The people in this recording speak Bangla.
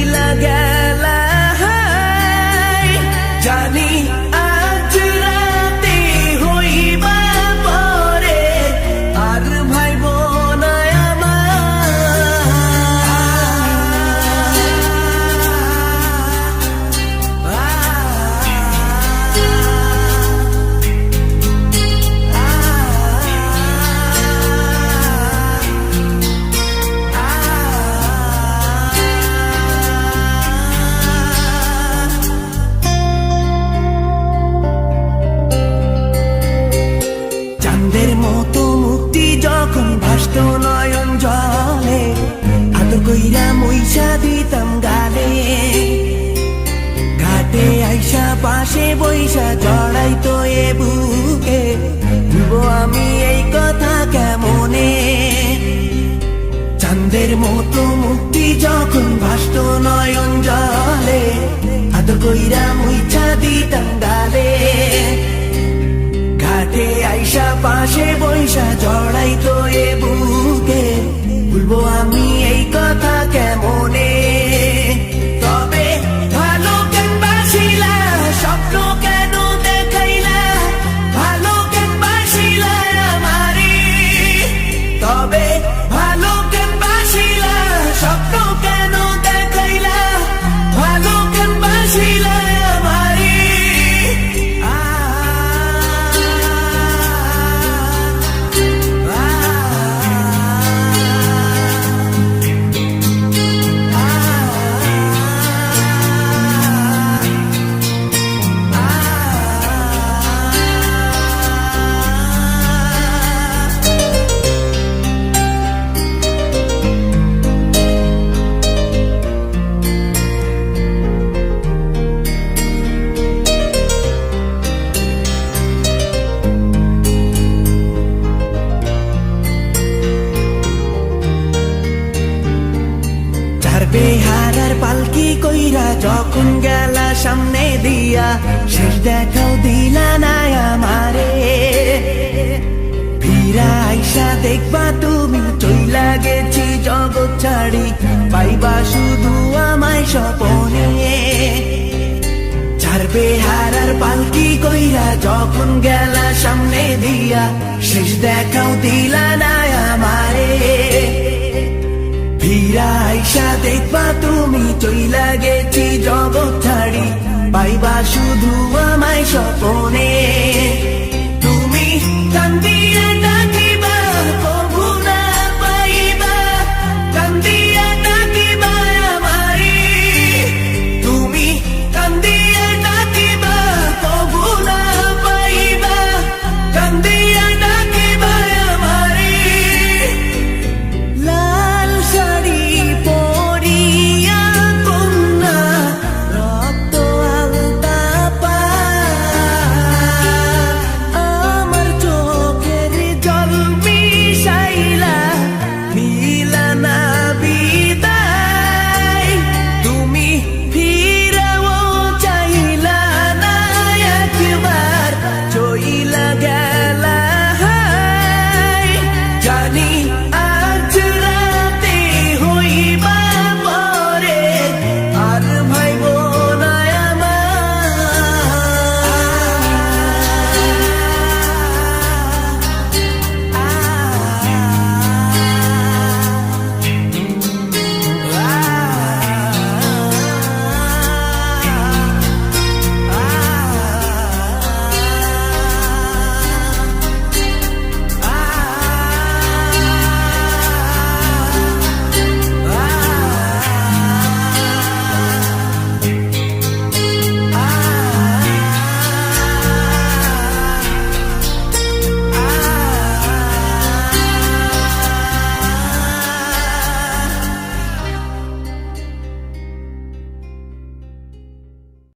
চইলা গেলা জানি আজ রাতে হইবা পরে আর ভাইব না চাঁদের মতো মুক্তি যখন ভাসত নয়ন জলে আদর কইরা মইসা দিতাম গালে ঘাটে আইসা পাশে বইসা জড়াইতো এ বুকে ভুলবো আমি এই কথা কেমনে চাঁদের মতো মুক্তি যখন ভাসত নয়ন জলে আদর কইরা মইসা দিতাম গালে ঘাটে আইসা পাশে বইসা জড়াইতো এ বুকে ভুলবো আমি এই কথা কেমনে তবে ভালো কেন বাসিলা স্বপ্ন কেন দেখাইলা ভালো কেন বাসিলা আমারে তবে ভালো কেন বাসিলা স্বপ্ন কেন দেখাইলা ভালো কেন বাসিলা আমারে বেহারার পালকি কইরা যখন গেলা সামনে দিয়া শেষ দেখাও দিলা না আমারে ফিরা আইসা দেখবা তুমি চইলা গেছি জগৎ ছাড়ি পাইবা শুধু আমায় স্বপনে চার বেহারার পালকি কইরা যখন গেলা সামনে দিয়া শেষ দেখাও দিলা না আমারে ফিরা আইসা দেখবা তুমি চইলা গেছি জগৎ ছাড়ি পাইবা শুধু আমায় স্বপনে